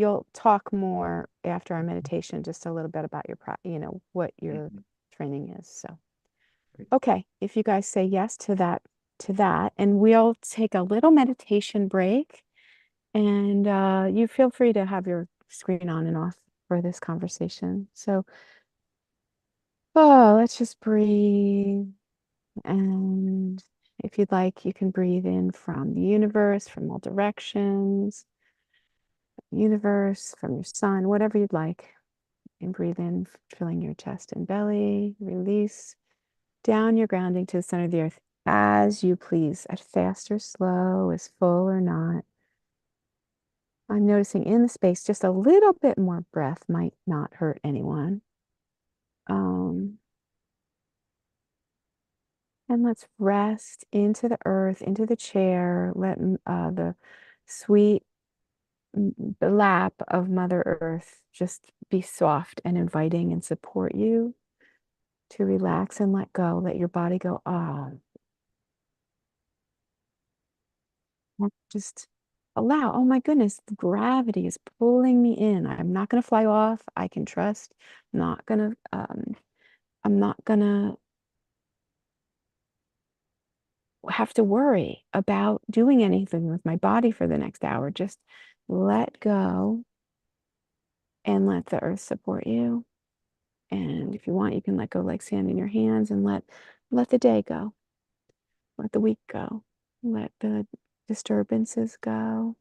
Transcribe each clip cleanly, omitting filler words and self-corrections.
you'll talk more after our meditation, just a little bit about your, what your Mhm. training is. So, Great. okay, if you guys say yes to that, and we'll take a little meditation break, and you feel free to have your screen on and off for this conversation. So, oh, let's just breathe. And if you'd like, you can breathe in from the universe, from all directions, universe, from your sun, whatever you'd like. And breathe in, filling your chest and belly. Release down your grounding to the center of the earth as you please, as fast or slow, as full or not. I'm noticing in the space just a little bit more breath might not hurt anyone. Um, and let's rest into the earth, into the chair. Let the sweet lap of Mother Earth just be soft and inviting and support you to relax and let go. Let your body go, ah, just allow. Oh my goodness, the gravity is pulling me in. I'm not going to fly off. I can trust. Not going to, I'm not going to have to worry about doing anything with my body for the next hour. Just let go and let the earth support you. And if you want, you can let go like sand in your hands and let the day go. Let the week go. Let the disturbances go.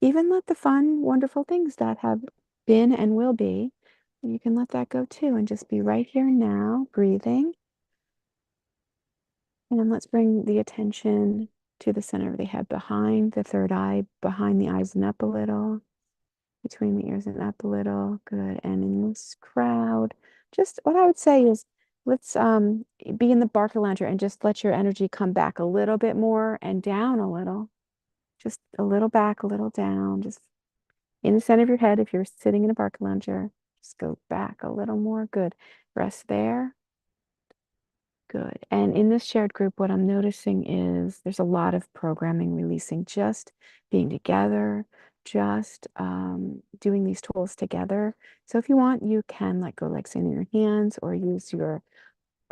Even let the fun, wonderful things that have been and will be, you can let that go too and just be right here now, breathing. And then let's bring the attention to the center of the head, behind the third eye, behind the eyes and up a little, between the ears and up a little. Good. And in this crowd, just what I would say is let's be in the Barker Lounger and just let your energy come back a little bit more and down a little. Just a little back, a little down, just in the center of your head. If you're sitting in a Barker Lounger, just go back a little more. Good. Rest there. Good. And in this shared group, what I'm noticing is there's a lot of programming releasing, just being together, just doing these tools together. So if you want, you can let go legs in your hands or use your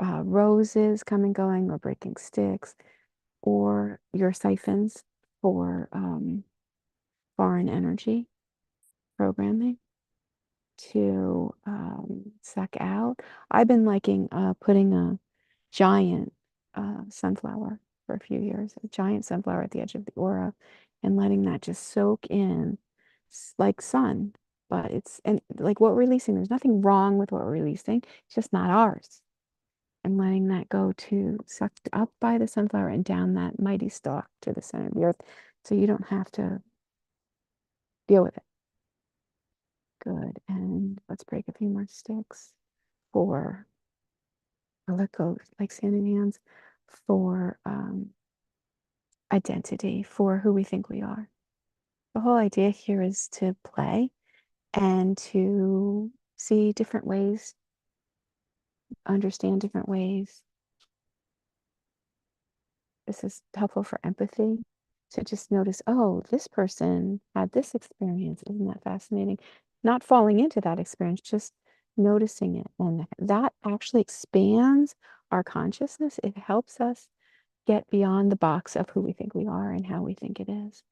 roses coming, going, or breaking sticks, or your siphons for foreign energy programming to suck out. I've been liking putting a giant sunflower for a few years, a giant sunflower at the edge of the aura, and letting that just soak in like sun. But it's, and like what we're releasing, there's nothing wrong with what we're releasing, it's just not ours. And letting that go to sucked up by the sunflower and down that mighty stalk to the center of the earth. So you don't have to deal with it. Good. And let's break a few more sticks for, or let go like sand in hands for identity, for who we think we are. The whole idea here is to play and to see different ways, understand different ways. This is helpful for empathy. To just notice, oh, this person had this experience. Isn't that fascinating? Not falling into that experience, just noticing it. And that actually expands our consciousness. It helps us get beyond the box of who we think we are and how we think it is.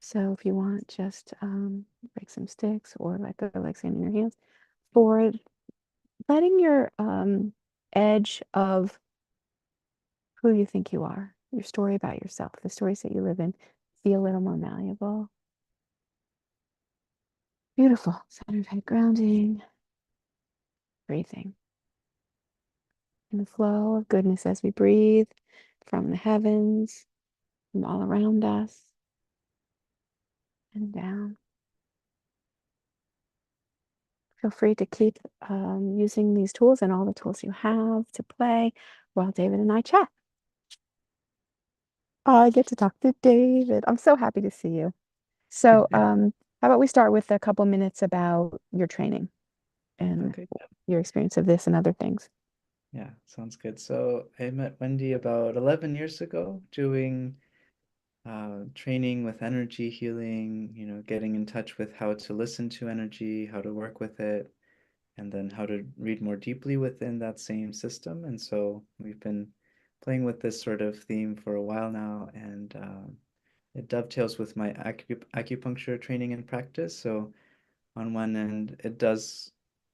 So if you want, just break some sticks or let go like sand in your hands for letting your edge of who you think you are, your story about yourself, the stories that you live in, be a little more malleable. Beautiful. Centered head grounding, breathing in the flow of goodness as we breathe from the heavens, from all around us, and down. Feel free to keep using these tools and all the tools you have to play while David and I chat. I get to talk to David. I'm so happy to see you. So, how about we start with a couple minutes about your training and Okay. your experience of this and other things? Yeah, sounds good. So I met Wendy about 11 years ago doing training with energy healing, getting in touch with how to listen to energy, how to work with it, and then how to read more deeply within that same system. And so we've been playing with this sort of theme for a while now, and it dovetails with my acupuncture training and practice. So on one end,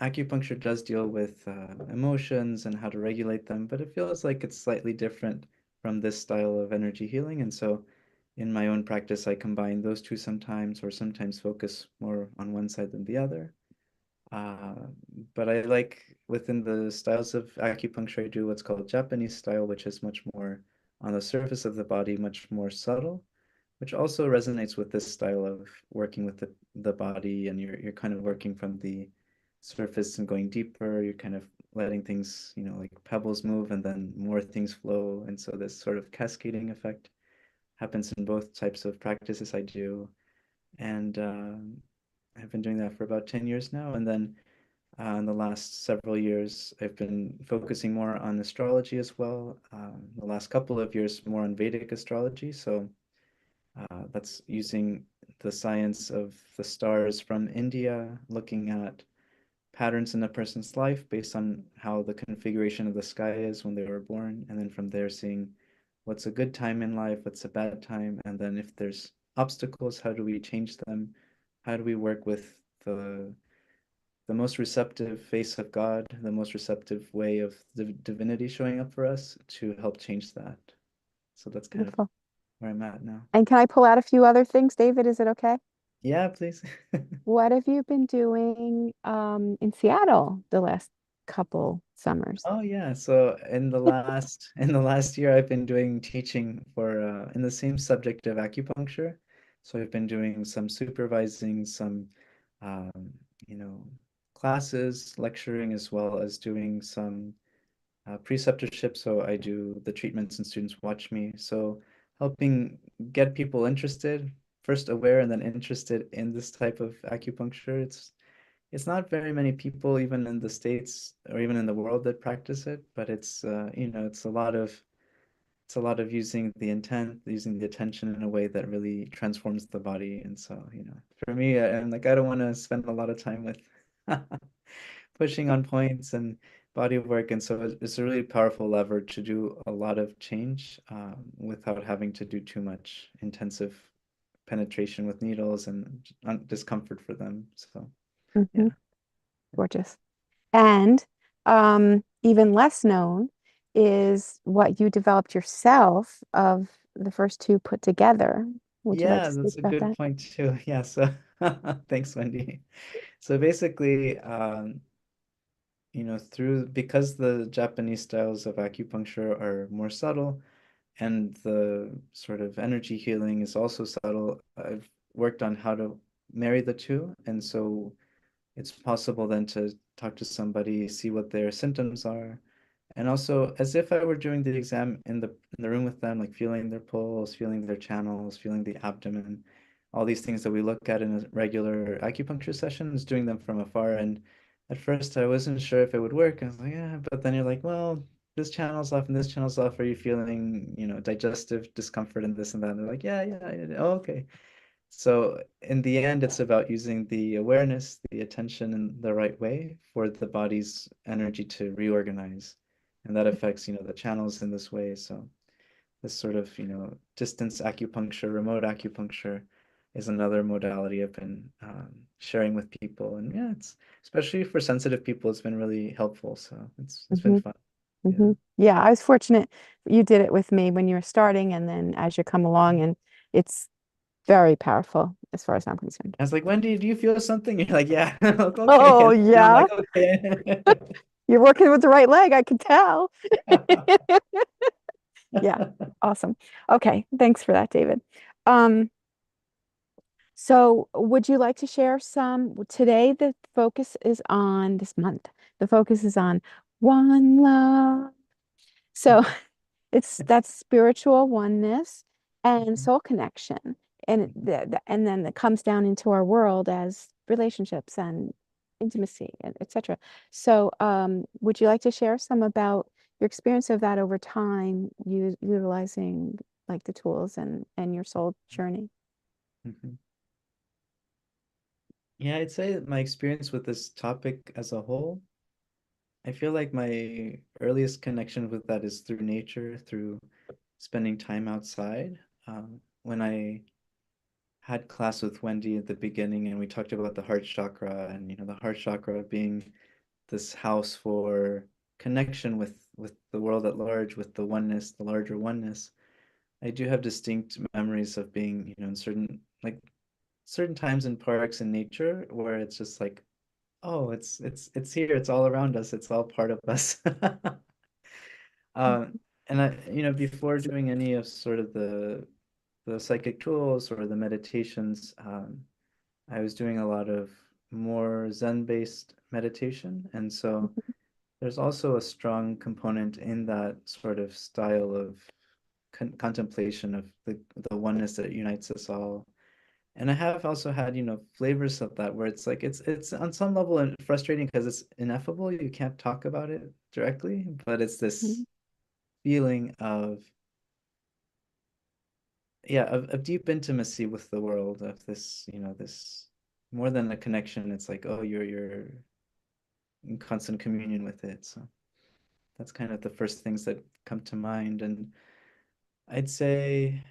acupuncture does deal with emotions and how to regulate them, but it feels like it's slightly different from this style of energy healing. And so in my own practice, I combine those two sometimes, or sometimes focus more on one side than the other. Uh, but I like within the styles of acupuncture, I do what's called Japanese style, which is much more on the surface of the body, much more subtle, which also resonates with this style of working with the body, and you're kind of working from the surface and going deeper. You're kind of letting things, like pebbles move and then more things flow. And so this sort of cascading effect happens in both types of practices I do. And I've been doing that for about 10 years now. And then in the last several years, I've been focusing more on astrology as well. The last couple of years, more on Vedic astrology. So that's using the science of the stars from India, looking at patterns in a person's life based on how the configuration of the sky is when they were born. And then from there, seeing what's a good time in life, what's a bad time. And then if there's obstacles, how do we change them? How do we work with the most receptive face of God, the most receptive way of the divinity showing up for us to help change that? So that's kind of Beautiful. where I'm at now. And can I pull out a few other things, David? Is it okay? Yeah, please. What have you been doing in Seattle the last couple summers? Oh yeah, so in the last year I've been doing teaching for in the same subject of acupuncture. So I've been doing some supervising, some um, you know, classes, lecturing, as well as doing some preceptorship. So I do the treatments and students watch me. So helping get people interested, first aware and then interested in this type of acupuncture. It's not very many people, even in the States or even in the world, that practice it, but it's a lot of using the intent, using the attention in a way that really transforms the body. And so, for me, I'm like, I don't want to spend a lot of time with pushing on points and body work. And so it's a really powerful lever to do a lot of change without having to do too much intensive penetration with needles and discomfort for them. So, Hmm. yeah. Gorgeous. And even less known is what you developed yourself of the first two put together. Would you like Yeah, to speak that's a about good that? point too. Yeah, so thanks, Wendy. So basically, through because the Japanese styles of acupuncture are more subtle and the sort of energy healing is also subtle, I've worked on how to marry the two. And so it's possible then to talk to somebody, see what their symptoms are, and also as if I were doing the exam in the room with them, like feeling their pulse, feeling their channels, feeling the abdomen, all these things that we look at in a regular acupuncture session, is doing them from afar. And at first I wasn't sure if it would work. I was like, yeah, but then you're like, well, this channel's off and this channel's off. Are you feeling, digestive discomfort and this and that? And they're like, yeah, yeah, yeah. Oh, okay. So in the end, it's about using the awareness, the attention in the right way for the body's energy to reorganize. And that affects, the channels in this way. So this sort of, distance acupuncture, remote acupuncture is another modality I've been sharing with people. And yeah, it's especially for sensitive people, it's been really helpful. So it's been Hmm. fun. Hmm. Yeah. Yeah, I was fortunate you did it with me when you were starting, and then as you come along, and it's very powerful as far as I'm concerned. I was like, Wendy, do you feel something? You're like, yeah, okay. Oh, And I'm yeah. like, okay. You're working with the right leg, I can tell. Yeah, awesome. Okay, thanks for that, David. Um, so would you like to share some? Today, the focus is on this month. The focus is on one love. So it's that spiritual oneness and Mhm. soul connection. And and then it comes down into our world as relationships and intimacy and etc. So would you like to share some about your experience of that over time, utilizing like the tools and your soul journey. Mhm. Yeah, I'd say that my experience with this topic as a whole, I feel like my earliest connection with that is through nature, through spending time outside. When I had class with Wendy at the beginning and we talked about the heart chakra and the heart chakra being this house for connection with the world at large, with the oneness, the larger oneness. I do have distinct memories of being, in certain times in parks and nature where it's just like, oh, it's here, it's all around us, it's all part of us. Um, and before doing any of sort of the psychic tools or the meditations, I was doing a lot of more Zen-based meditation, and so there's also a strong component in that sort of style of contemplation of the oneness that unites us all. And I have also had, flavors of that where it's like it's on some level frustrating because it's ineffable. You can't talk about it directly, but it's this Mhm. feeling of yeah, of deep intimacy with the world, of this, this more than a connection. It's like, oh, you're in constant communion with it. So that's kind of the first things that come to mind. And I'd say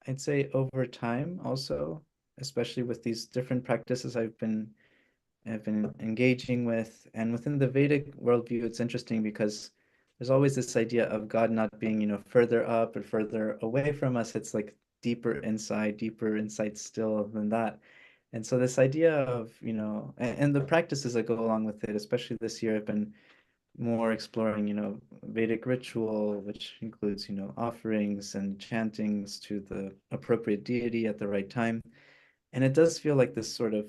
I'd say over time also, especially with these different practices I've been engaging with, and within the Vedic worldview, it's interesting because there's always this idea of God not being, further up or further away from us. It's like deeper inside still than that. And so this idea of, and the practices that go along with it, especially this year, have been more exploring, Vedic ritual, which includes, offerings and chantings to the appropriate deity at the right time. And it does feel like this sort of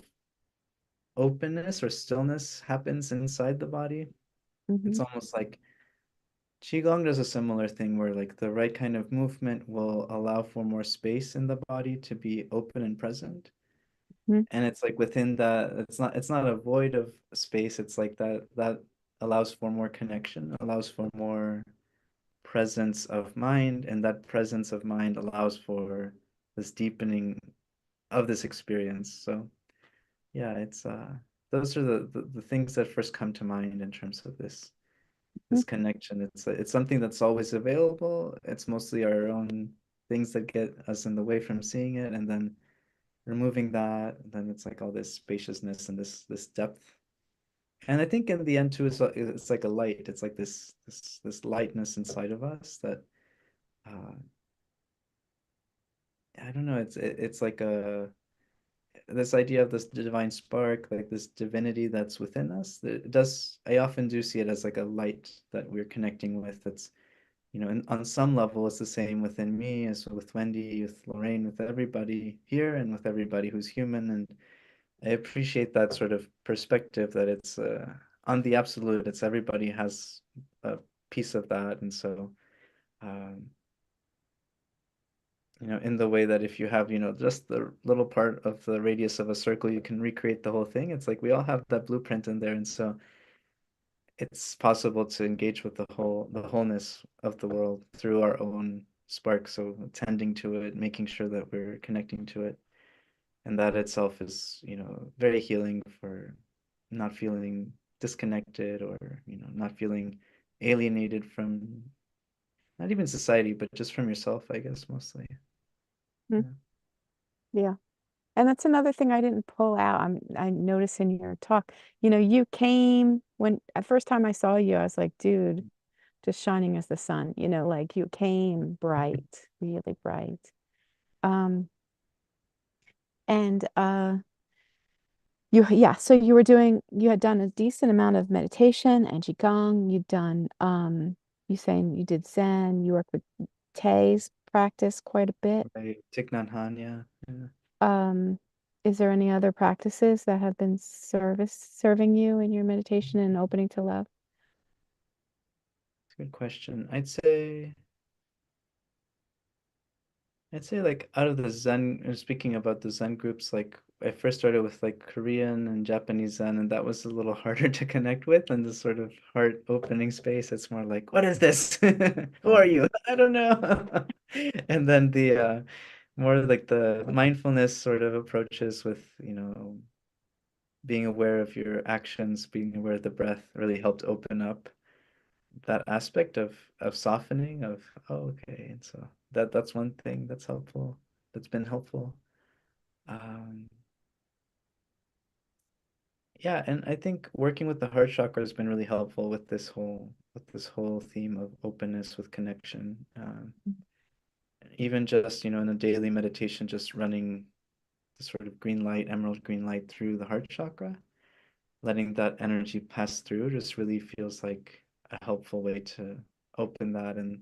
openness or stillness happens inside the body. It's Mhm. almost like Qigong does a similar thing where like the right kind of movement will allow for more space in the body to be open and present. Mhm. And it's like within that, it's not a void of space. It's like that allows for more connection, allows for more presence of mind, and that presence of mind allows for this deepening of this experience. So yeah, it's those are the things that first come to mind in terms of this Mhm. connection. It's something that's always available. It's mostly our own things that get us in the way from seeing it, and then removing that, then it's like all this spaciousness and this depth. And I think in the end too, it's like a light. It's like this lightness inside of us that uh, I don't know. It's like a this idea of this divine spark, like this divinity that's within us. It does. I often do see it as like a light that we're connecting with. That's on some level, it's the same within me as with Wendy, with Lorraine, with everybody here, and with everybody who's human. And I appreciate that sort of perspective that it's on the absolute. It's everybody has a piece of that, and so. Um, in the way that if you have, just the little part of the radius of a circle, you can recreate the whole thing. It's like we all have that blueprint in there, and so it's possible to engage with the wholeness of the world through our own spark. So tending to it, making sure that we're connecting to it, and that itself is, very healing for not feeling disconnected or, not feeling alienated from not even society, but just from yourself, I guess, mostly. Mhm. Yeah. Yeah. And that's another thing I didn't pull out. I noticed in your talk, you came when at first time I saw you, I was like, dude, just shining as the sun, like you came bright, really bright. Um, and yeah, so you had done a decent amount of meditation and qigong. You'd done you saying you did Zen, you work with Tay's practice quite a bit. Right. Thich Nhat Hanh, yeah. Yeah. Um, is there any other practices that have been serving you in your meditation and opening to love? It's a good question. I'd say like out of the Zen, speaking about the Zen groups, like I first started with like Korean and Japanese Zen, and that was a little harder to connect with than the sort of heart opening space. It's more like, what is this? Who are you? I don't know. And then the more like the mindfulness sort of approaches with, being aware of your actions, being aware of the breath really helped open up that aspect of softening of, oh, okay. And so that's one thing that's helpful, that's been helpful. Um, yeah, and I think working with the heart chakra has been really helpful with this whole theme of openness with connection. Even just, in a daily meditation, just running the sort of green light, emerald green light through the heart chakra, letting that energy pass through just really feels like a helpful way to open that. And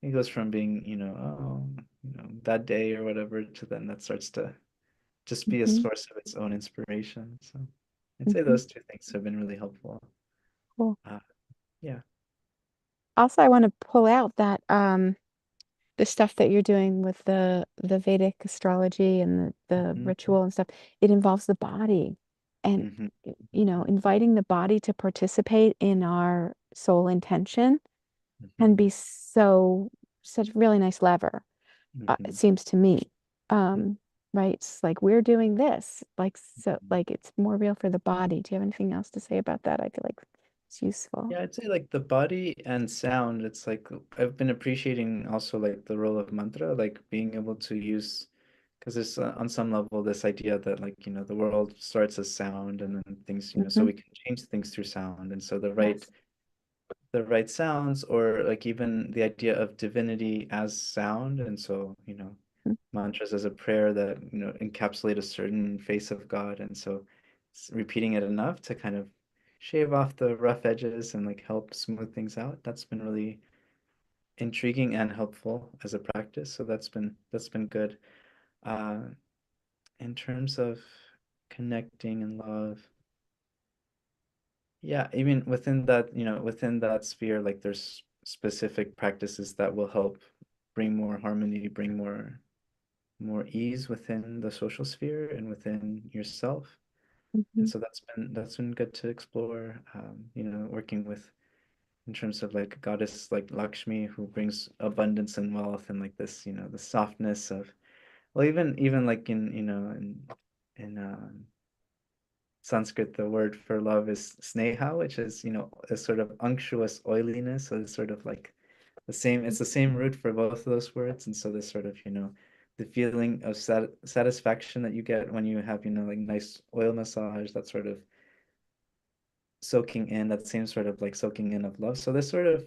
it goes from being, oh, bad day or whatever, to then that starts to just be a Mm-hmm. source of its own inspiration. So I'd say Mm-hmm. those two things have been really helpful. Cool. Uh, yeah. Also, I want to pull out that the stuff that you're doing with the Vedic astrology and the Hmm. ritual and stuff, it involves the body. And Hmm. inviting the body to participate in our soul intention can Hmm. be such a really nice lever, it Hmm. seems to me. Um, right? It's like we're doing this, like so like it's more real for the body. Do you have anything else to say about that? I feel like it's useful. Yeah, I'd say like the body and sound, it's like I've been appreciating also like the role of mantra, like being able to use, because there's on some level this idea that like, the world starts as sound and then things, so Hmm. we can change things through sound. And so Yes. the right sounds, or like even the idea of divinity as sound. And so, mantras as a prayer that, encapsulate a certain face of God. And so repeating it enough to kind of shave off the rough edges and like help smooth things out. That's been really intriguing and helpful as a practice. So that's been good. Uh, in terms of connecting and love, yeah, even within that sphere, like there's specific practices that will help bring more harmony, bring more ease within the social sphere and within yourself. And Hmm. so that's been good to explore. Working with in terms of like a goddess like Lakshmi who brings abundance and wealth and like this, the softness of, well, even like in Sanskrit, the word for love is sneha, which is, a sort of unctuous oiliness. So it's sort of like it's the same root for both of those words. And so this sort of, the feeling of satisfaction that you get when you have, like nice oil massage, that sort of soaking in, that same sort of like soaking in of love. So this sort of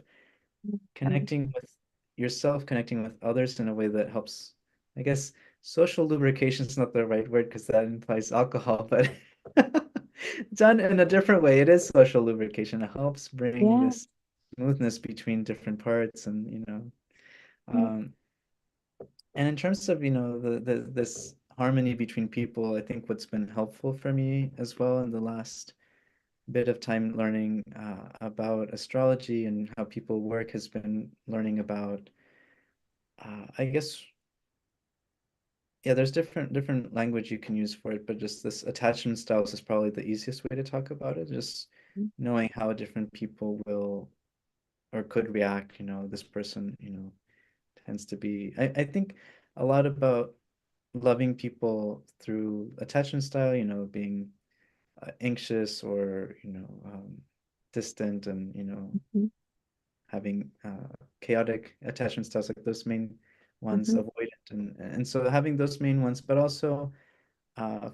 connecting with yourself, connecting with others in a way that helps, I guess social lubrication is not the right word because that implies alcohol, but done in a different way, it is social lubrication. It helps bring Yeah. this smoothness between different parts and, Yeah. um, and in terms of, the this harmony between people, I think what's been helpful for me as well in the last bit of time learning about astrology and how people work has been learning about, I guess, yeah, there's different language you can use for it, but just this attachment styles is probably the easiest way to talk about it. Just knowing how different people will or could react. This person, tends to be. I think a lot about loving people through attachment style, being anxious or, distant and, Hmm. having chaotic attachment styles, like those main ones, Hmm. avoidant, and so having those main ones, but also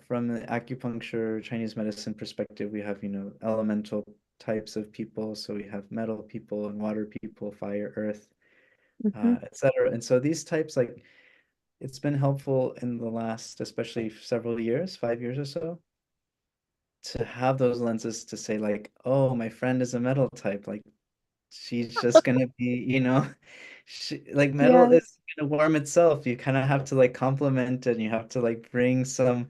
from the acupuncture Chinese medicine perspective, we have, elemental types of people. So we have metal people and water people, fire, earth, Hmm. etc. And so these types, like, it's been helpful in the last, especially several years, 5 years or so, to have those lenses to say like, oh, my friend is a metal type. Like she's just gonna be, like metal Yes. is gonna warm itself. You kind of have to like complement it and you have to like bring some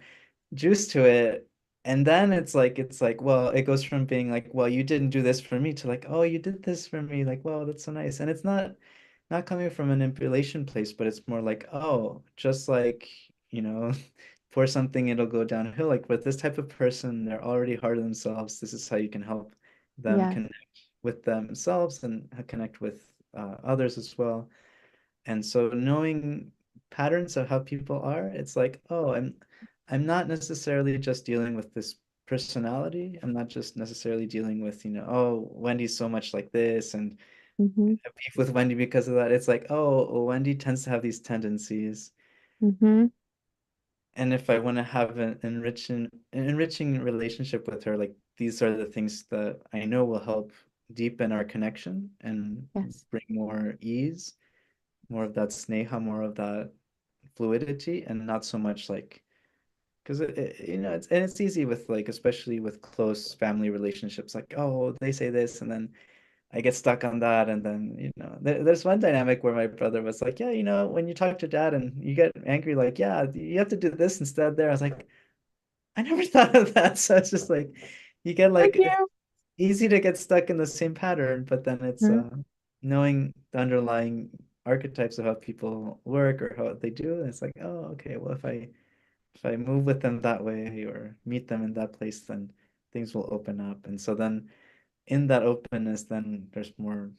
juice to it. And then it's like, well, it goes from being like, well, you didn't do this for me to like, oh, you did this for me. Like, wow, that's so nice. And it's not coming from a manipulation place, but it's more like, oh, just like, you know, for something, it'll go downhill. Like with this type of person, they're already hard on themselves. This is how you can help them Yes. connect with themselves and connect with others as well. And so knowing patterns of how people are, it's like, oh, I'm not necessarily just dealing with this personality. I'm not just necessarily dealing with, oh, Wendy's so much like this and Mm-hmm. I have beef with Wendy because of that. It's like, oh, Wendy tends to have these tendencies. Mm-hmm. And if I want to have an enriching relationship with her, like these are the things that I know will help deepen our connection and Yes. bring more ease, more of that sneha, more of that fluidity, and not so much like because it's easy with like especially with close family relationships, like oh they say this and then I get stuck on that, and then there's one dynamic where my brother was like, yeah, when you talk to dad and you get angry, like yeah, you have to do this instead. There, I was like, I never thought of that. So it's just like you get Thank like it's you. easy to get stuck in the same pattern, but then it's Mhm. knowing the underlying archetypes of how people work or how they do. And it's like, oh, okay, well if I move with them that way or meet them in that place, then things will open up. And so then in that openness, then there's more,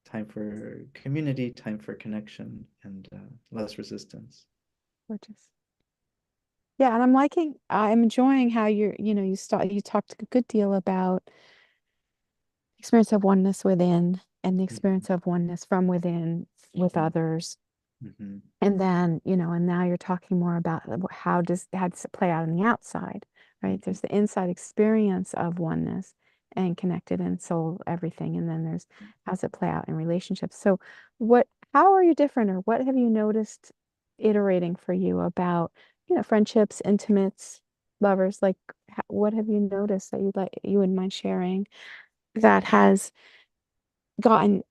time for community, time for connection, and less resistance. Gorgeous. Yeah, and I'm enjoying how you talked a good deal about experience of oneness within and the Mhm. experience of oneness from within with others. Mhm. And then, and now you're talking more about how does it play out on the outside, right? Mhm. There's the inside experience of oneness and connected and soul, everything. And then there's how does it play out in relationships. So how are you different or what have you noticed iterating for you about, friendships, intimates, lovers? Like what have you noticed that you wouldn't mind sharing that has gotten,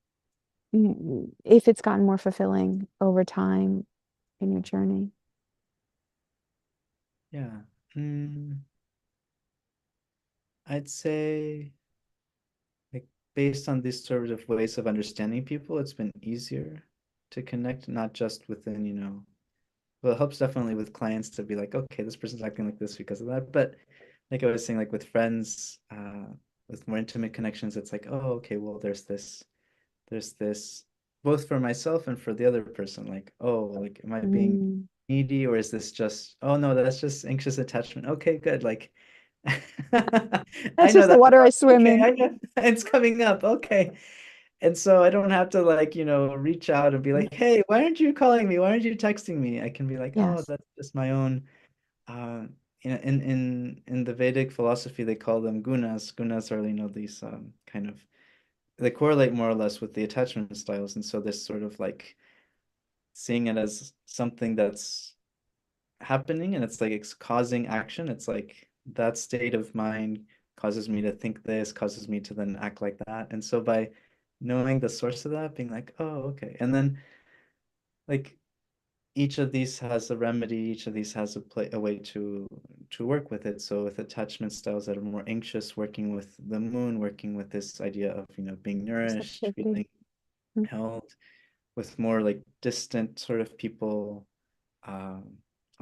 if it's gotten more fulfilling over time in your journey? Yeah. I'd say, like, based on these sort of ways of understanding people, it's been easier to connect, not just within, well, it helps definitely with clients to be like, okay, this person's acting like this because of that. But like I was saying, like with friends, with more intimate connections, it's like, oh, okay, well, there's this both for myself and for the other person, like oh like am I being Mm. needy or is this just oh no that's just anxious attachment, okay good, like I That's know just the that, water I swim okay in. I know it's coming up, okay, and so I don't have to like reach out and be like, hey, why aren't you calling me, why aren't you texting me? I can be like, oh, Yes. that's just my own uh in the Vedic philosophy they call them gunas are these kind of they correlate more or less with the attachment styles. And so this sort of like seeing it as something that's happening and it's like it's causing action. It's like that state of mind causes me to think this, causes me to then act like that. And so by knowing the source of that, being like, oh, okay. And then like each of these has a remedy, each of these has a way to work with it. So with attachment styles that are more anxious, working with the moon, working with this idea of, being nourished, Receptivity. feeling Mm. held, with more like distant sort of people, um,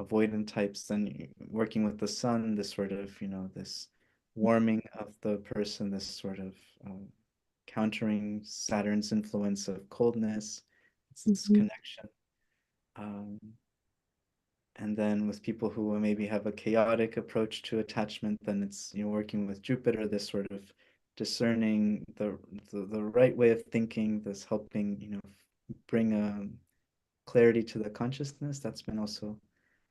avoidant types, then working with the sun, this sort of, this warming of the person, this sort of countering Saturn's influence of coldness, it's this Mhm. connection. Um, and then with people who maybe have a chaotic approach to attachment, then it's working with Jupiter, this sort of discerning the right way of thinking, this helping bring a clarity to the consciousness. That's been also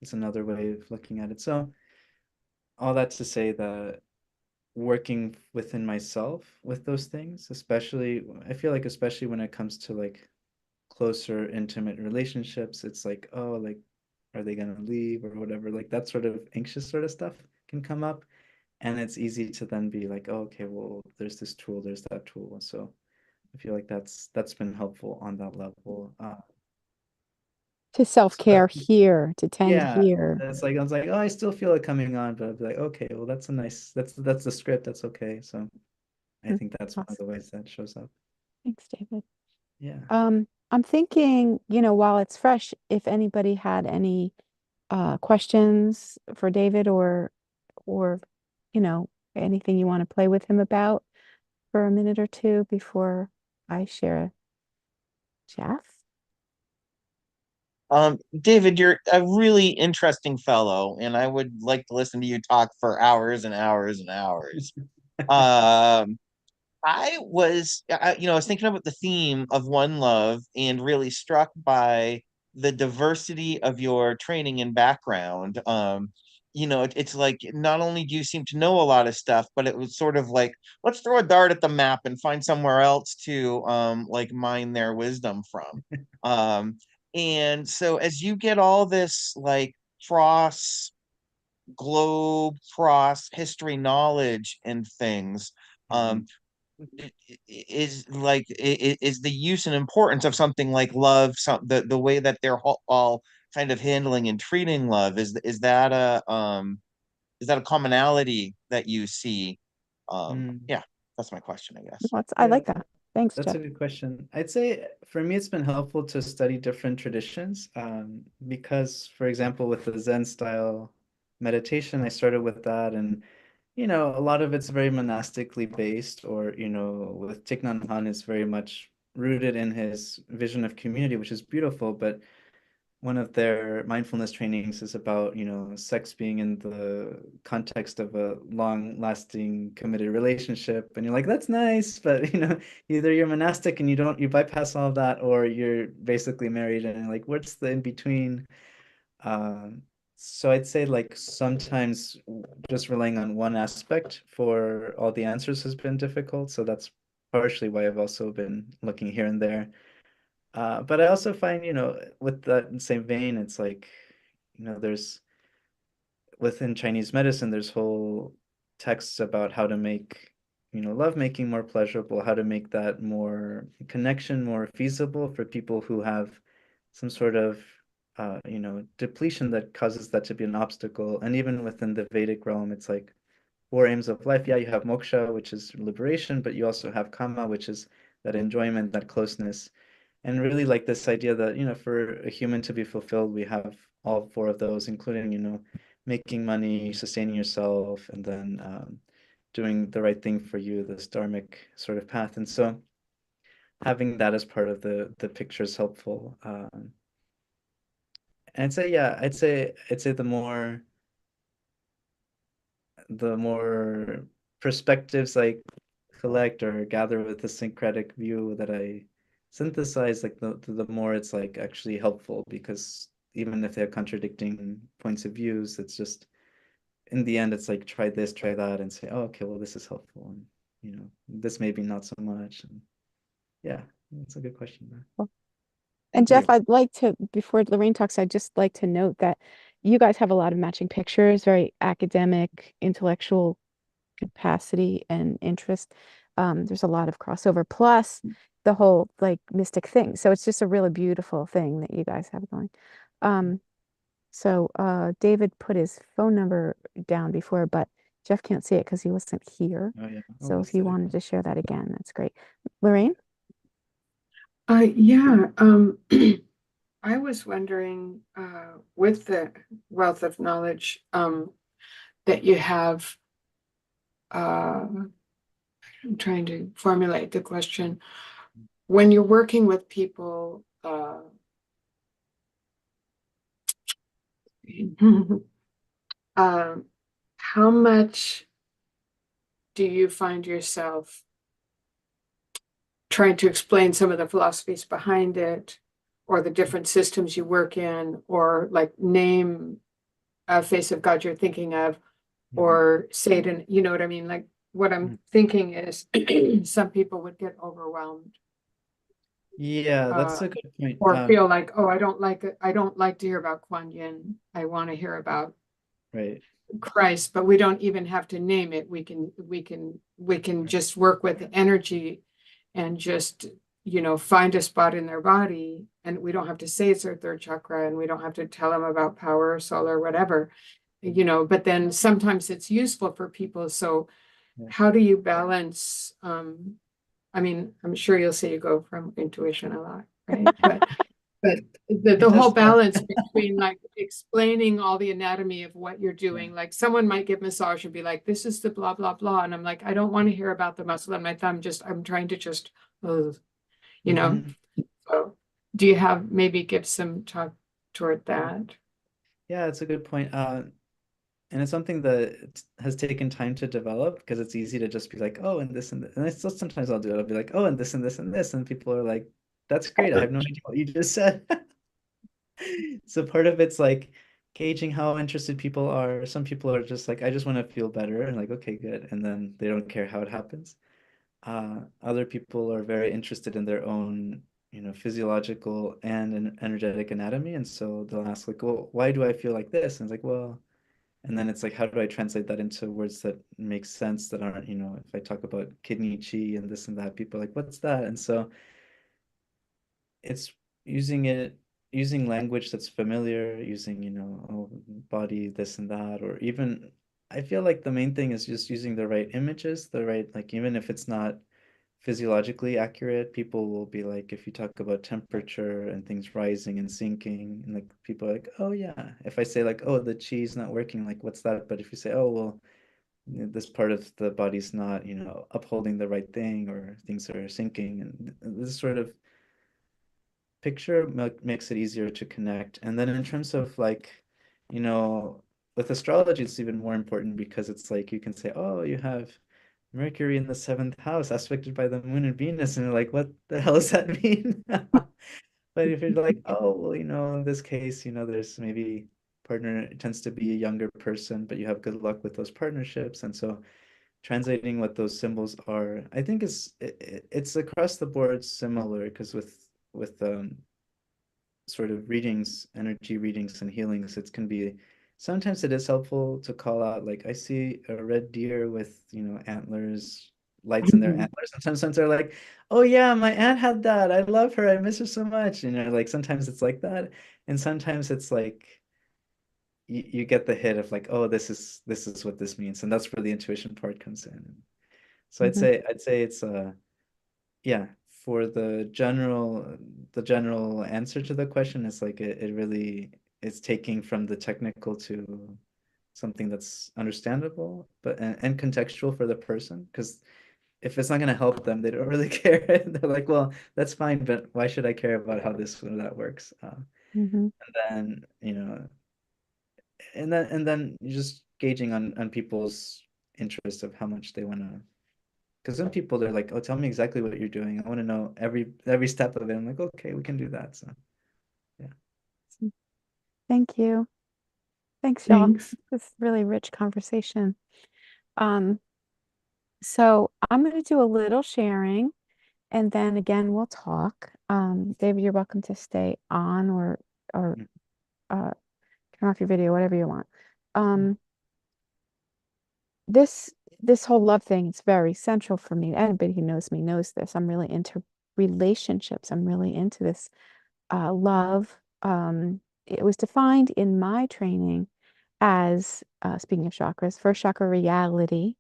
is another way of looking at it. So all that to say that working within myself with those things, especially I feel like especially when it comes to like closer intimate relationships, it's like, oh, like are they gonna leave or whatever? Like that sort of anxious sort of stuff can come up. And it's easy to then be like, oh, okay, well, there's this tool, there's that tool. So I feel like that's been helpful on that level. To self-care Especially here, to tend Yeah, here. it's like I was like, oh, I still feel it coming on, but I'd be like, okay, well, that's a nice, that's the script, that's okay. So I Mm. think that's one of Awesome. the ways that shows up. Thanks, David. Yeah. I'm thinking, while it's fresh, if anybody had any questions for David, or you know, anything you want to play with him about for a minute or two before I share Jeff? David, you're a really interesting fellow, and I would like to listen to you talk for hours and hours and hours. Um, I was thinking about the theme of One Love and really struck by the diversity of your training and background. It's like not only do you seem to know a lot of stuff, but it was sort of like, let's throw a dart at the map and find somewhere else to like mine their wisdom from. Um, and so as you get all this like cross globe, cross history knowledge and things, Mhm. um, is the use and importance of something like love, the way that they're all kind of handling and treating love, is that a commonality that you see? Mm. Yeah, that's my question, I guess. I Yeah, like that. Thanks, that's Jeff. a good question. I'd say for me, it's been helpful to study different traditions because, for example, with the Zen style meditation, I started with that, and a lot of it's very monastically based, or with Thich Nhat Hanh is very much rooted in his vision of community, which is beautiful. But one of their mindfulness trainings is about, sex being in the context of a long-lasting committed relationship. And you're like, that's nice, but either you're monastic and you bypass all of that, or you're basically married and like, what's the in between? Um, so I'd say like sometimes just relying on one aspect for all the answers has been difficult. So that's partially why I've also been looking here and there. But I also find, with that same vein, it's like, there's within Chinese medicine, there's whole texts about how to make, lovemaking more pleasurable, how to make that more connection more feasible for people who have some sort of, depletion that causes that to be an obstacle. And even within the Vedic realm, it's like four aims of life. Yeah, you have moksha, which is liberation, but you also have kama, which is that enjoyment, that closeness. And really like this idea that, for a human to be fulfilled, we have all four of those, including, making money, sustaining yourself, and then doing the right thing for you, this dharmic sort of path. And so having that as part of the picture is helpful. And I'd say, yeah, I'd say the more perspectives I collect or gather with the syncretic view that I synthesize, like the more it's like actually helpful, because even if they have contradicting points of views, it's just in the end it's like try this, try that, and say, oh, okay, well this is helpful, and this maybe not so much. And yeah, that's a good question, man. And Thank Jeff, you. I'd like to, before Lorraine talks, I'd just like to note that you guys have a lot of matching pictures, very academic, intellectual capacity and interest. There's a lot of crossover, plus the whole like mystic thing. So it's just a really beautiful thing that you guys have going. David put his phone number down before, but Jeff can't see it because he wasn't here. Oh yeah. Oh, So if that's you it. wanted to share that again, that's great. Lorraine? Yeah, I was wondering, with the wealth of knowledge, that you have, I'm trying to formulate the question. When you're working with people, um, how much do you find yourself trying to explain some of the philosophies behind it, or the different systems you work in, or like name a face of God you're thinking of, Mhm. or Satan, you know what I mean? Like what I'm Mhm. thinking is some people would get overwhelmed, Yeah, that's uh, a good point. or feel like, oh, I don't like it. I don't like to hear about Kuan Yin. I want to hear about Right. Christ, but we don't even have to name it. We can just work with the energy and just, find a spot in their body. And we don't have to say it's their third chakra, and we don't have to tell them about power, soul, or whatever, but then sometimes it's useful for people. So Yeah. how do you balance, I mean, I'm sure you'll say you go from intuition a lot, right? But But the It whole does help. balance between like explaining all the anatomy of what you're doing, like someone might give massage and be like, this is the blah, blah, blah. And I'm like, I don't want to hear about the muscle on my thumb. I'm trying to just, you know, Mhm. so do you have maybe give some talk toward that? Yeah, it's a good point. And it's something that has taken time to develop because it's easy to just be like, oh, and this and this. And I still sometimes I'll do it. I'll be like, oh, and this and this and this. And people are like, that's great. I have no idea what you just said. So part of it's like gauging how interested people are. Some people are just like, I just want to feel better. And like, okay, good. And then they don't care how it happens. Other people are very interested in their own, physiological and energetic anatomy. And so they'll ask like, well, why do I feel like this? And it's like, well, and then it's like, how do I translate that into words that make sense that aren't, if I talk about kidney chi and this and that, people are like, what's that? And so it's using it, using language that's familiar, using, oh, body, this and that, or even, I feel like the main thing is just using the right images, the right, like, even if it's not physiologically accurate, people will be like, if you talk about temperature and things rising and sinking, and like people are like, oh yeah. If I say like, oh, the chi is not working, like what's that? But if you say, oh well, this part of the body's not, upholding the right thing, or things are sinking, and this sort of picture makes it easier to connect. And then in terms of like, you know, with astrology, it's even more important because it's like you can say, oh, you have Mercury in the seventh house, aspected by the moon and Venus, and you're like, what the hell does that mean? But if you're like, oh, well, in this case, there's maybe partner tends to be a younger person, but you have good luck with those partnerships. And so translating what those symbols are, I think it's across the board similar because with sort of readings, energy readings and healings, it can be sometimes it is helpful to call out like I see a red deer with, antlers, lights in their antlers. And sometimes they're like, oh yeah, my aunt had that. I love her. I miss her so much. Like sometimes it's like that. And sometimes it's like you get the hit of like, oh, this is what this means. And that's where the intuition part comes in. So I'd Mhm. say I'd say it's yeah, for the general answer to the question is like it really is taking from the technical to something that's understandable but and contextual for the person, because if it's not going to help them, they don't really care. They're like, well, that's fine, but why should I care about how this or that works? Mhm. And then and then you're just gauging on people's interest of how much they want to. Because some people they're like, "Oh, tell me exactly what you're doing. I want to know every step of it." I'm like, "Okay, we can do that." So, yeah. Thank you. Thanks, y'all. Thanks. This is really rich conversation. Um, so I'm going to do a little sharing, and then again we'll talk. David, you're welcome to stay on or Mm, uh, turn off your video, whatever you want. mm, Um, this this whole love thing is very central for me. Anybody who knows me knows this. I'm really into relationships. I'm really into this love. It was defined in my training as speaking of chakras, first chakra reality,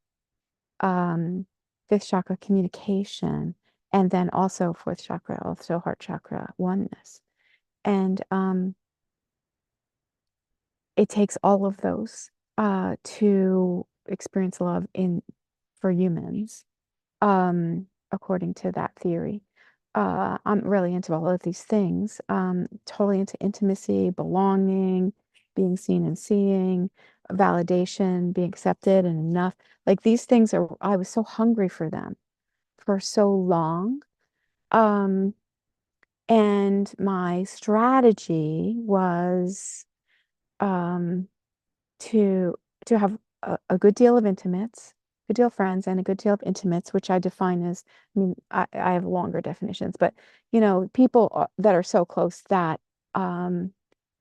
um, fifth chakra communication, and then also fourth chakra, also heart chakra oneness. And it takes all of those to experience love in for humans, according to that theory. I'm really into all of these things. Totally into intimacy, belonging, being seen and seeing, validation, being accepted and enough. Like these things are, I was so hungry for them for so long. Um, and my strategy was um, to have a good deal of intimates, good deal of friends, and a good deal of intimates, which I define as, I mean, I have longer definitions, but people that are so close that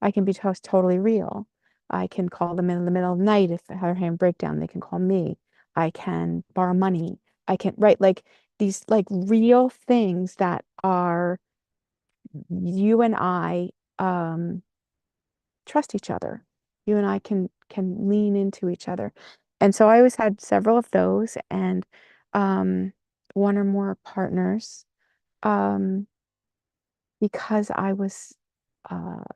I can be totally real. I can call them in the middle of the night if they have a hand breakdown. They can call me. I can borrow money. I can write like these like real things that are you and I um trust each other. You and I can lean into each other. And so I always had several of those and one or more partners um because I was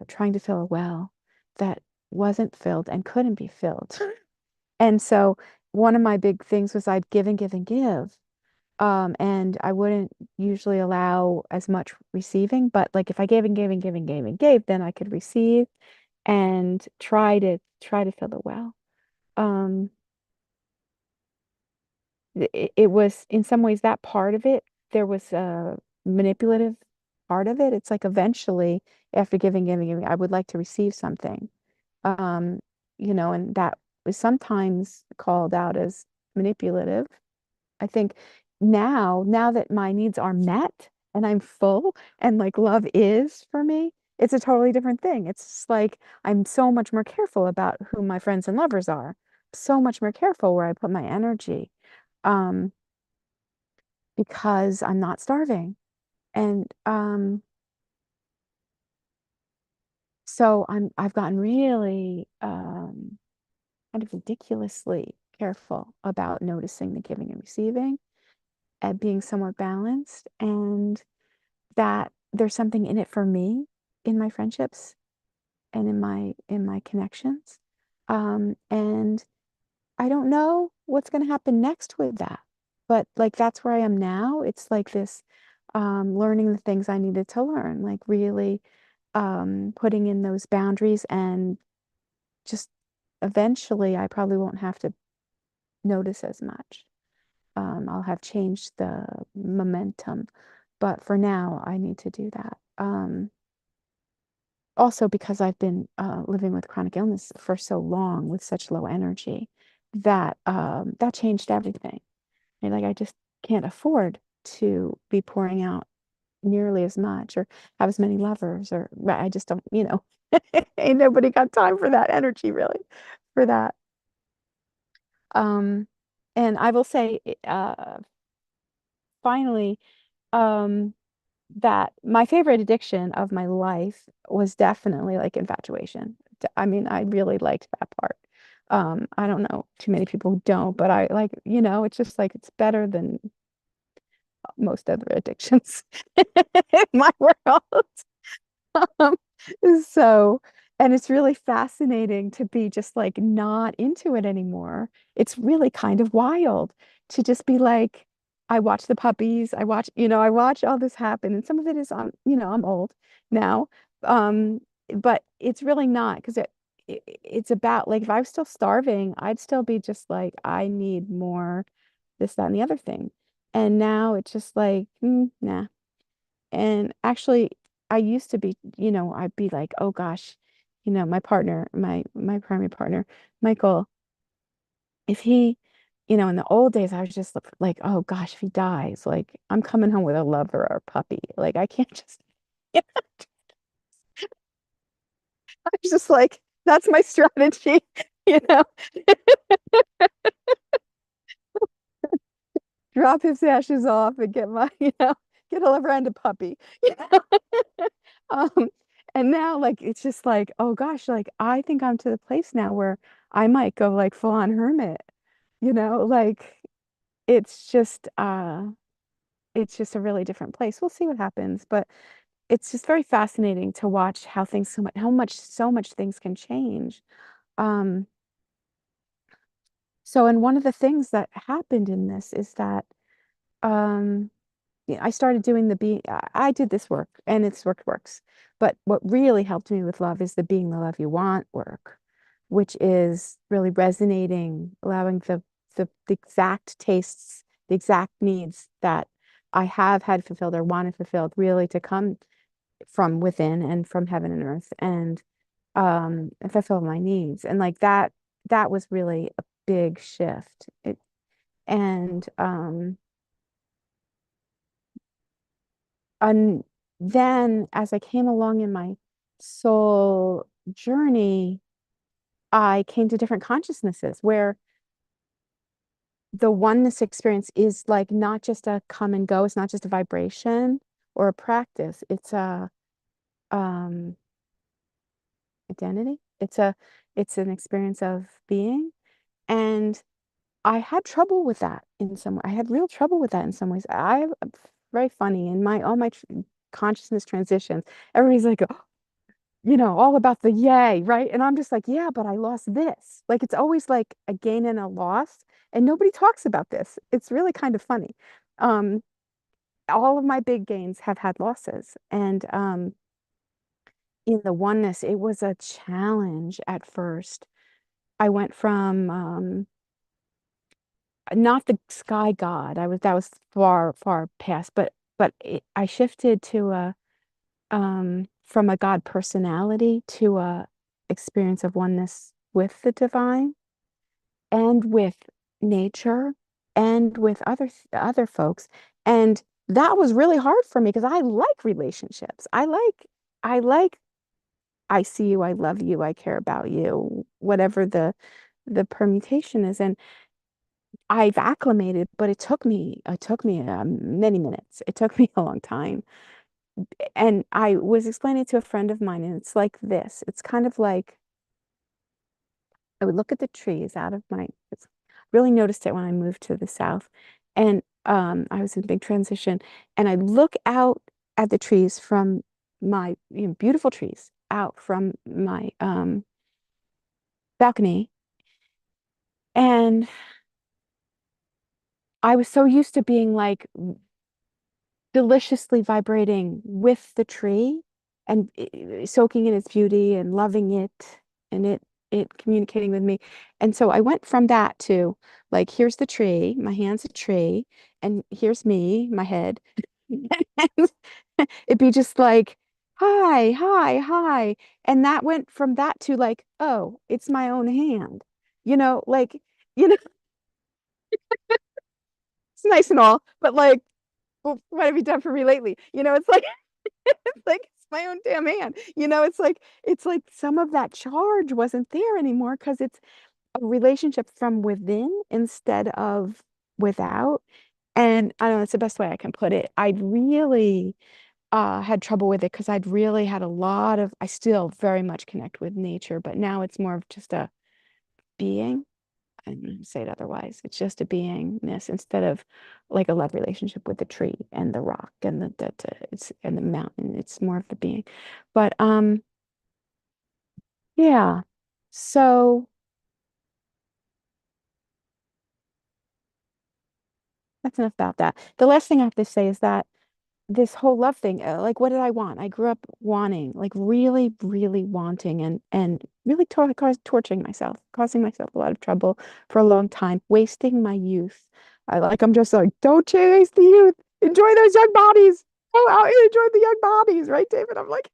trying to fill a well that wasn't filled and couldn't be filled. And so one of my big things was I'd give and give and give. And I wouldn't usually allow as much receiving, but like if I gave and gave and gave and gave and gave, then I could receive and try to fill the well. Um, it was in some ways that part of it. There was a manipulative part of it. It's like eventually after giving, giving, giving, I would like to receive something. Um, and that was sometimes called out as manipulative. I think now that my needs are met and I'm full and like love is for me, it's a totally different thing. It's just like I'm so much more careful about who my friends and lovers are. So much more careful where I put my energy. Um, because I'm not starving. And so I've gotten really kind of ridiculously careful about noticing the giving and receiving and being somewhat balanced, and that there's something in it for me in my friendships and in my connections. And I don't know what's going to happen next with that, but like that's where I am now. It's like this learning the things I needed to learn, like really putting in those boundaries, and just eventually I probably won't have to notice as much. I'll have changed the momentum, but for now I need to do that. Also because I've been living with chronic illness for so long with such low energy, that changed everything. And like I just can't afford to be pouring out nearly as much or have as many lovers, or I just don't, ain't nobody got time for that energy really, for that. Um, and I will say, finally, um, that my favorite addiction of my life was definitely like infatuation. I mean, I really liked that part. I don't know too many people who don't, but I like, it's just like it's better than most other addictions in my world. Um, so, and it's really fascinating to be just like not into it anymore. It's really kind of wild to just be like, I watch the puppies, I watch all this happen, and some of it is I'm old now. Um, but it's really not because it's about like if I was still starving, I'd still be just like, I need more this, that, and the other thing. And now it's just like, nah. And actually, I used to be, I'd be like, oh gosh, my partner, my primary partner, Michael, if he, in the old days, I was just like, oh gosh, if he dies, like I'm coming home with a lover or a puppy. Like I can't just, I was just like, that's my strategy, you know, drop his ashes off and get my, get a lover and a puppy, Um, and now like it's just like, oh gosh, like I think I'm to the place now where I might go like full on hermit, like it's just uh it's just a really different place. We'll see what happens, but it's just very fascinating to watch how things so much things can change. Um, and one of the things that happened in this is that um I started doing the being, I did this work and it's works. But what really helped me with love is the being the love you want work, which is really resonating, allowing the exact tastes, the exact needs that I have had fulfilled or wanted fulfilled really to come from within and from heaven and earth, and fulfill my needs. And like that was really a big shift. And And then as I came along in my soul journey, I came to different consciousnesses where the oneness experience is like not just a come and go, it's not just a vibration or a practice, it's a um identity. It's an experience of being. And I had trouble with that in some way. I had real trouble with that in some ways. Very funny in my all my consciousness transitions. Everybody's like, all about the yay, right? And I'm just like, yeah, but I lost this. Like it's always like a gain and a loss, and nobody talks about this. It's really kind of funny. Um, all of my big gains have had losses, and in the oneness, it was a challenge at first. I went from not the sky god. That was far, far past, but I shifted to a from a God personality to a experience of oneness with the divine and with nature and with other folks. And that was really hard for me because I like relationships. I like I see you, I love you, I care about you, whatever the permutation is. And I've acclimated, but it took me many minutes. It took me a long time. And I was explaining to a friend of mine, and it's like this. It's kind of like I would look at the trees out of really noticed it when I moved to the South. And I was in big transition. And I look out at the trees from my beautiful trees out from my balcony. And I was so used to being like deliciously vibrating with the tree and soaking in its beauty and loving it and it communicating with me. And so I went from that to like, here's the tree, my hand's a tree, and here's me, my head. And it'd be just like, hi, hi, hi. And that went from that to like, oh, it's my own hand. Like, you know, it's nice and all, but like, well, what have you done for me lately? It's like it's like it's my own damn hand. It's like some of that charge wasn't there anymore because it's a relationship from within instead of without. And I don't know, it's the best way I can put it. I'd really had trouble with it because I'd really had I still very much connect with nature, but now it's more of just a being. I didn't say it otherwise. It's just a beingness instead of like a love relationship with the tree and the rock and it's and the mountain. It's more of the being. But yeah. So that's enough about that. The last thing I have to say is that this whole love thing, like what did I want? I grew up wanting, like really, really wanting and really torturing myself, causing myself a lot of trouble for a long time, wasting my youth. I'm just like, don't chase the youth. Enjoy those young bodies. Go out and enjoy the young bodies, right, David? I'm like,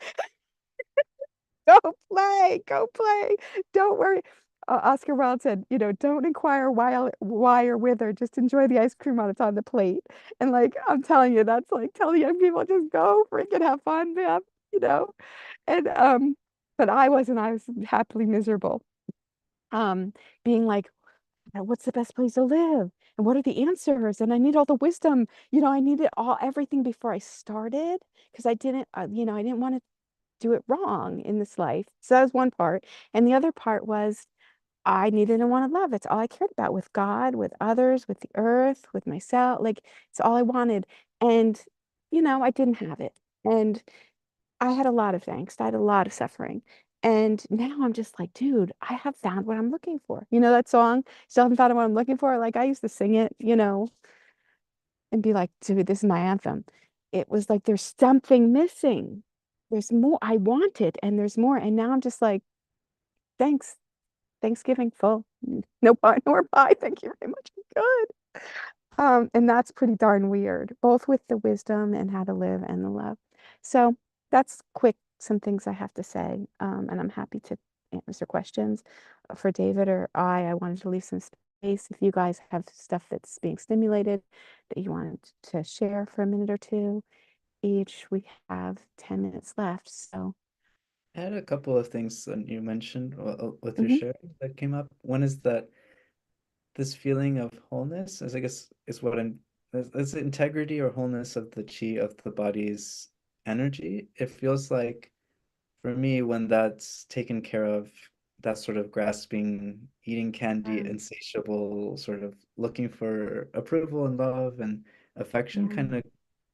go play, go play. Don't worry. Oscar Wilde said, don't inquire why or whither, just enjoy the ice cream on it's on the plate. And like, I'm telling you, that's like telling young people just go freaking have fun, man, you know? And but I was happily miserable. Um, being like, what's the best place to live? And what are the answers? And I need all the wisdom. I needed everything before I started because I didn't want to do it wrong in this life. So that was one part. And the other part was I needed and wanted love. It's all I cared about with God, with others, with the earth, with myself. Like it's all I wanted. And, I didn't have it. And I had a lot of angst. I had a lot of suffering. And now I'm just like, dude, I have found what I'm looking for. You know that song? Still haven't found what I'm looking for. Like I used to sing it, and be like, dude, this is my anthem. It was like there's something missing. There's more I wanted, and there's more. And now I'm just like, thanks. Thanksgiving full. No pie nor pie. Thank you very much. I'm good. And that's pretty darn weird, both with the wisdom and how to live and the love. So that's quick, some things I have to say. And I'm happy to answer questions for David or I wanted to leave some space if you guys have stuff that's being stimulated that you wanted to share for a minute or two each. We have 10 minutes left. So I had a couple of things that you mentioned with your mhm. sharing that came up. One is that this feeling of wholeness, as I guess is what I'm, is integrity or wholeness of the chi of the body's energy. It feels like for me, when that's taken care of, that sort of grasping, eating candy, Yeah. insatiable, sort of looking for approval and love and affection Yeah. kind of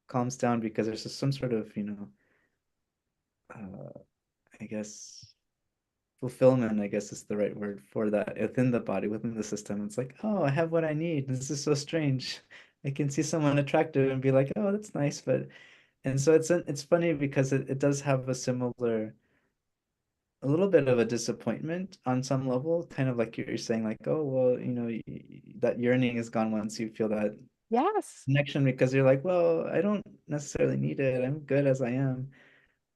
calms down because there's just some sort of, uh, I guess, fulfillment, I guess is the right word for that, within the body, within the system. It's like, oh, I have what I need. This is so strange. I can see someone attractive and be like, oh, that's nice, but and so it's funny because it does have a similar, a little bit of a disappointment on some level, kind of like you're saying, like, oh, well, that yearning is gone once you feel that Yes. connection, because you're like, well, I don't necessarily need it. I'm good as I am.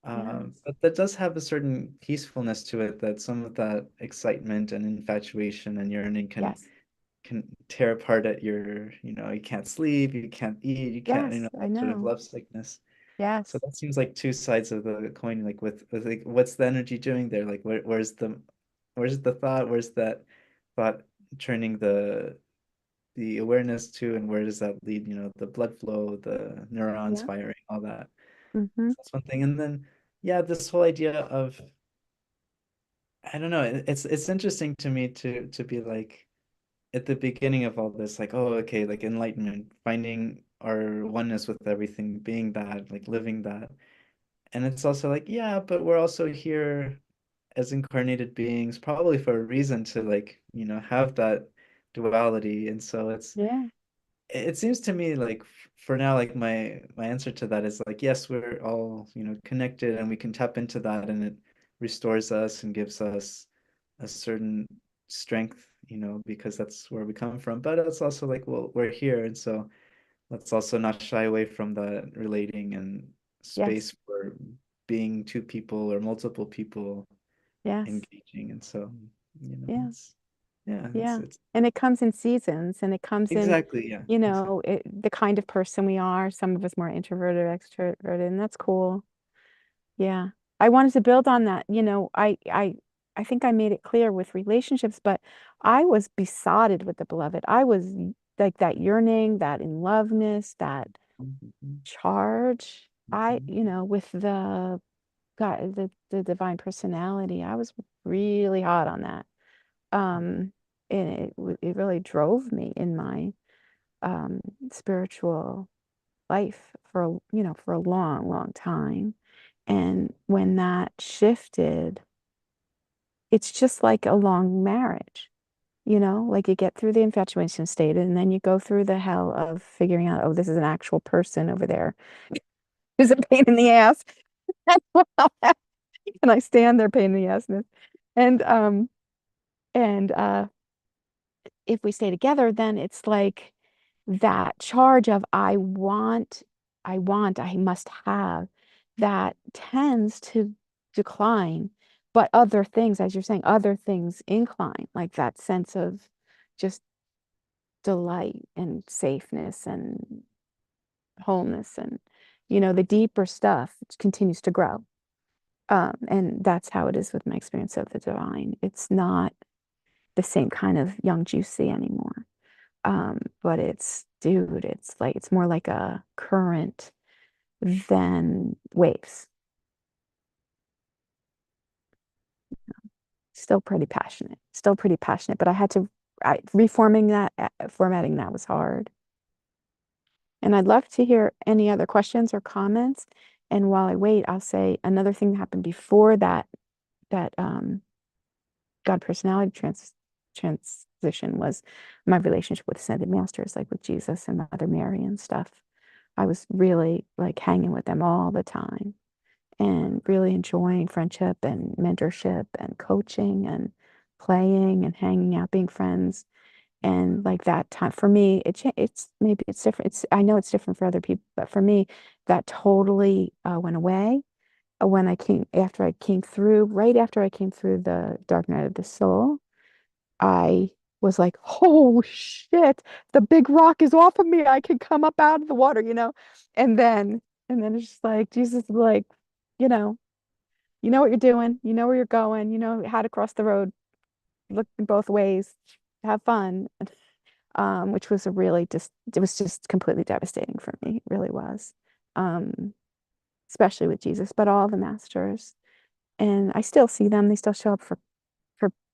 Yes. But that does have a certain peacefulness to it, that some of that excitement and infatuation and yearning Yes. can tear apart at you can't sleep, you can't eat, you can't, Yes. I that sort of know. love sickness. So Yes. that seems like two sides of the coin, like with like, what's the energy doing there? Like where's the thought? Where's that thought turning the awareness to, and where does that lead? The blood flow, the neurons Yeah. firing, all that. Mm-hmm. So that's one thing. And then yeah, this whole idea of, I don't know, it's interesting to me to be like, at the beginning of all this, like, oh, okay, like enlightenment, finding our oneness with everything, being that, like living that. And it's also like, yeah, but we're also here as incarnated beings, probably for a reason to, like, have that duality. And so Yeah. it seems to me like, for now, like my answer to that is like, yes, we're all, connected, and we can tap into that, and it restores us and gives us a certain strength, because that's where we come from. But it's also like, well, we're here, and so let's also not shy away from that relating and Yes. space for being two people or multiple people Yes. engaging. And so, Yeah. it's, yeah, it's Yeah. it's And it comes in seasons, and it comes in, exactly, yeah, exactly. the kind of person we are. Some of us more introverted, extroverted, and that's cool. Yeah. I wanted to build on that. I think I made it clear with relationships, but I was besotted with the beloved. I was like that yearning, that in loveness, that Mhm, charge. mhm, With the God, the divine personality, I was really hot on that. Um, and it really drove me in my um spiritual life for a long, long time. And when that shifted, it's just like a long marriage, like you get through the infatuation state and then you go through the hell of figuring out, oh, this is an actual person over there who's a pain in the ass. And I stand there pain in the assness. And if we stay together, then it's like that charge of I must have, that tends to decline. But other things, as you're saying, other things incline, like that sense of just delight and safeness and wholeness and, the deeper stuff continues to grow. And that's how it is with my experience of the divine. It's not the same kind of young juicy anymore. But dude, it's more like a current than waves. Still pretty passionate, but reforming that, formatting that was hard. And I'd love to hear any other questions or comments. And while I wait, I'll say another thing that happened before that God personality transition was my relationship with ascended masters, like with Jesus and Mother Mary and stuff. I was really like hanging with them all the time and really enjoying friendship and mentorship and coaching and playing and hanging out, being friends. And like that time for me, it's maybe it's different. I know it's different for other people, but for me, that totally went away when right after I came through the dark night of the soul. I was like, oh shit, the big rock is off of me. I can come up out of the water. And then it's just like Jesus is like, you know, you know what you're doing, you know where you're going, you know how to cross the road, look both ways, have fun. Which was it was just completely devastating for me. It really was. Um, Especially with Jesus, but all the masters. And I still see them. They still show up for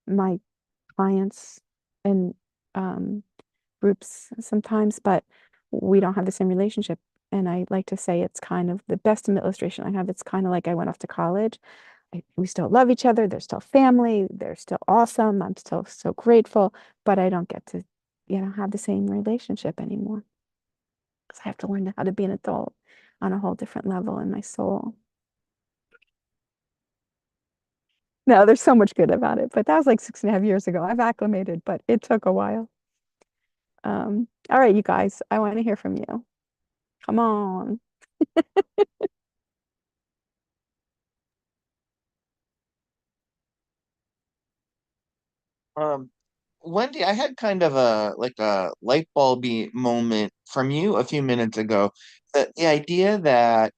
my clients and um, groups sometimes, but we don't have the same relationship. And I like to say it's kind of the best illustration I have. It's kind of like I went off to college. we still love each other. They're still family. They're still awesome. I'm still so grateful, but I don't get to, have the same relationship anymore because I have to learn how to be an adult on a whole different level in my soul. No, there's so much good about it, but that was like 6.5 years ago. I've acclimated, but it took a while. All right, you guys, I want to hear from you. Come on. Um, Wendy, I had kind of a like a light bulby moment from you a few minutes ago. That the idea that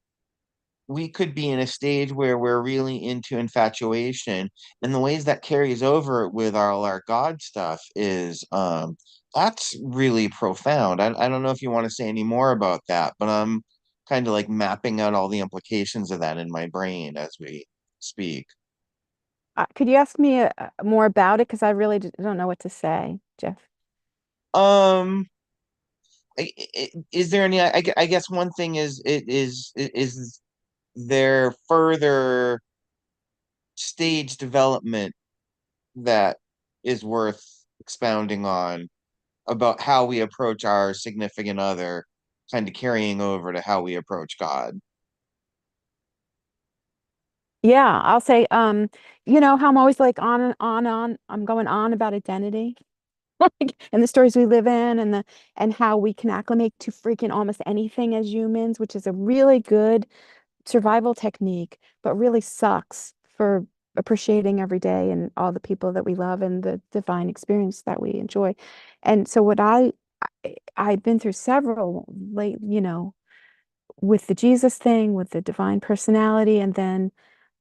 we could be in a stage where we're really into infatuation, and the ways that carries over with all our God stuff is that's really profound. I don't know if you want to say any more about that, but I'm kind of like mapping out all the implications of that in my brain as we speak. Could you ask me more about it? Because I really don't know what to say, Jeff. Um, is there any? I guess one thing is there further stage development that is worth expounding on about how we approach our significant other, kind of carrying over to how we approach God. Yeah, I'll say, how I'm always like on and on. I'm going on about identity. Like, and the stories we live in and how we can acclimate to freaking almost anything as humans, which is a really good survival technique, but really sucks for appreciating every day and all the people that we love and the divine experience that we enjoy. And so I'd been through several late, with the Jesus thing, with the divine personality, and then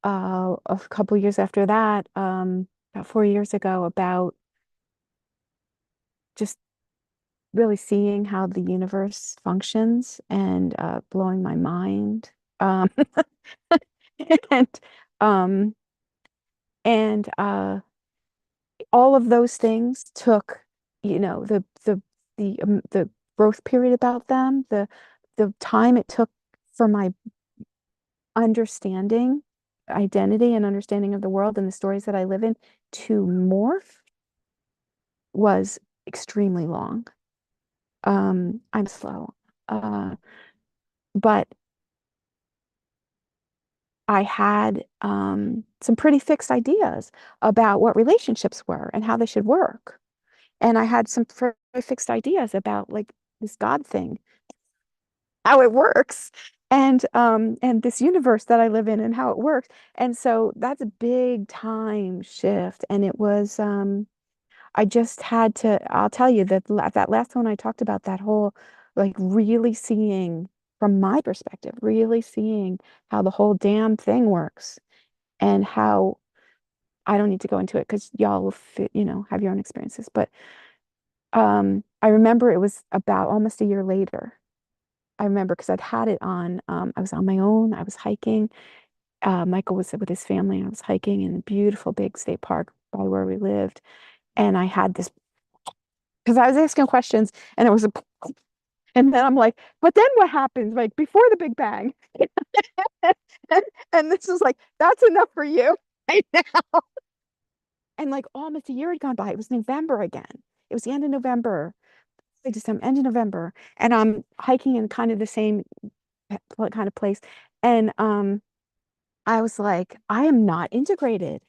a couple years after that, about 4 years ago, about just really seeing how the universe functions and blowing my mind. Um, and um, and all of those things took, the growth period about them, the time it took for my understanding identity and understanding of the world and the stories that I live in to morph was extremely long. I'm slow. But I had some pretty fixed ideas about what relationships were and how they should work. And I had some very fixed ideas about like this God thing, how it works, and this universe that I live in and how it works. And so that's a big time shift. And it was I just had to, I'll tell you that that last one I talked about that whole like really seeing from my perspective, really seeing how the whole damn thing works and how I don't need to go into it because y'all will have your own experiences. But I remember it was about almost a year later. I remember because I'd had it on, I was on my own, I was hiking. Michael was with his family, and I was hiking in a beautiful big state park by where we lived. And I had this because I was asking questions and it was a and then I'm like, but then what happens like before the Big Bang? And this is like, that's enough for you right now. And like almost a year had gone by. It was November again. It was the end of November, like December, end of November. And I'm hiking in kind of the same kind of place. And I was like, I am not integrated.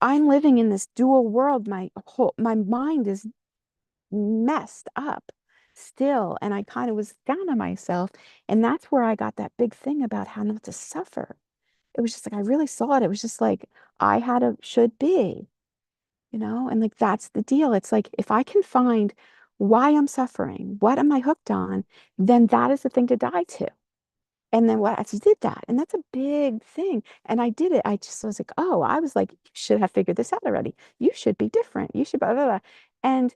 I'm living in this dual world. My mind is messed up still. And I kind of was down on myself. And that's where I got that big thing about how not to suffer. It was just like, I really saw it. It was just like, I had a should be, and like, that's the deal. It's like, if I can find why I'm suffering, what am I hooked on, then that is the thing to die to. And then what I just did that. And that's a big thing. And I did it. I just was like, oh, I was like, you should have figured this out already. You should be different. You should blah, blah, blah. And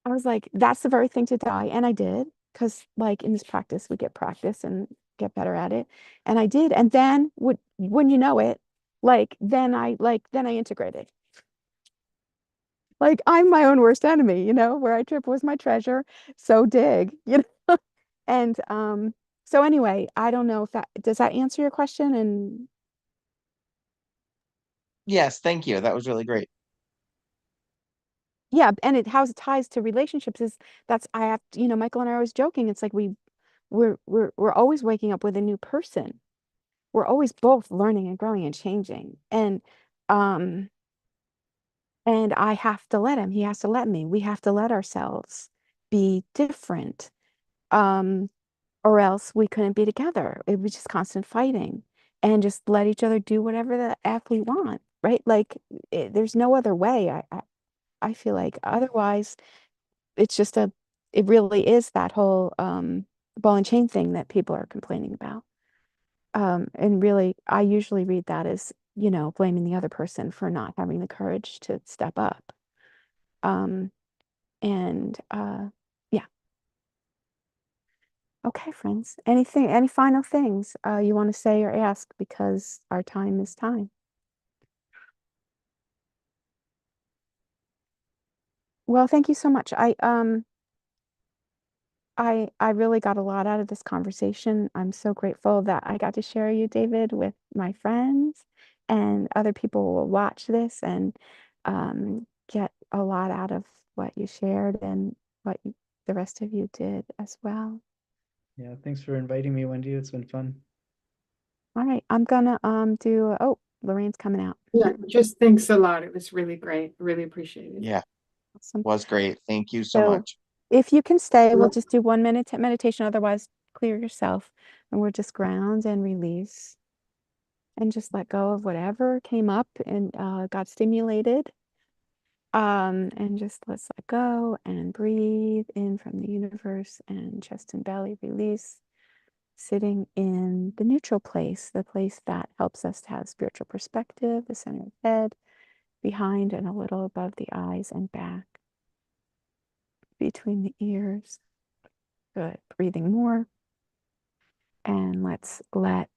I was like, that's the very thing to die. And I did, because like in this practice, we get practice and get better at it. And I did. And then when you know it, then I integrated. Like I'm my own worst enemy, where I trip was my treasure. So dig. And so anyway, I don't know if that does that answer your question? And Yes, thank you. That was really great. Yeah, and how it ties to relationships is that's I have to, Michael and I are always joking. It's like we're always waking up with a new person. We're always both learning and growing and changing. Um and I have to let him. He has to let me. We have to let ourselves be different. Um or else we couldn't be together. It was just constant fighting and just let each other do whatever the F we want, right? Like there's no other way. I feel like otherwise it's just it really is that whole ball and chain thing that people are complaining about. And really, I usually read that as, blaming the other person for not having the courage to step up. Um, and yeah. Okay, friends. Any final things you want to say or ask because our time is time? Well, thank you so much. I really got a lot out of this conversation. I'm so grateful that I got to share you, David, with my friends, and other people will watch this and get a lot out of what you shared and the rest of you did as well. Yeah, thanks for inviting me, Wendy. It's been fun. All right, I'm gonna do. Oh, Lorraine's coming out. Yeah, just thanks a lot. It was really great. Really appreciate it. Yeah, Awesome. was great. Thank you so So much. if you can stay, we'll just do 1 minute meditation. Otherwise, clear yourself, and we'll just ground and release. And just let go of whatever came up and got stimulated. And just let's let go and breathe in from the universe and chest and belly release. Sitting in the neutral place, the place that helps us to have spiritual perspective, the center of the head, behind and a little above the eyes and back, between the ears. Good. Breathing more. And let's let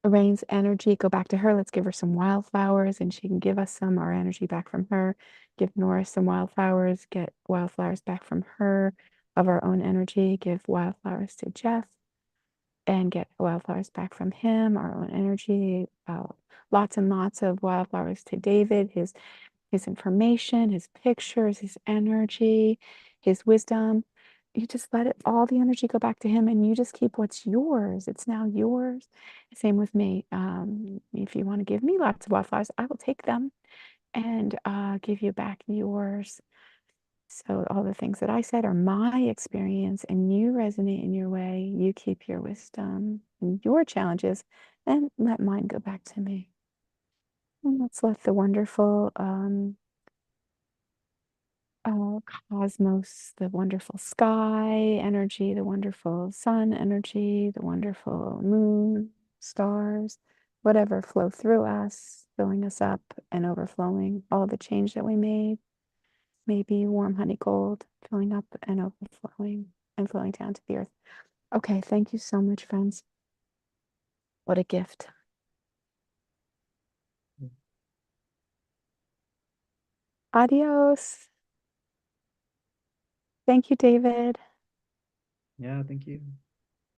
Lorraine's energy go back to her. Let's give her some wildflowers and she can give us some, our energy back from her. Give Nora some wildflowers, get wildflowers back from her of our own energy. Give wildflowers to Jeff and get wildflowers back from him, our own energy. Lots and lots of wildflowers to David, his information, his pictures, his energy, his wisdom. You just let it all the energy go back to him and you just keep what's yours. It's now yours. Same with me. If you want to give me lots of wildflowers, I will take them and give you back yours. So all the things that I said are my experience and you resonate in your way. You keep your wisdom and your challenges and let mine go back to me. And let's let the wonderful cosmos, the wonderful sky energy, the wonderful sun energy, the wonderful moon, stars, whatever flow through us, filling us up and overflowing. All the change that we made, maybe warm honey gold, filling up and overflowing and flowing down to the earth. Okay, thank you so much, friends. What a gift. Adios. Thank you, David. Yeah, thank you.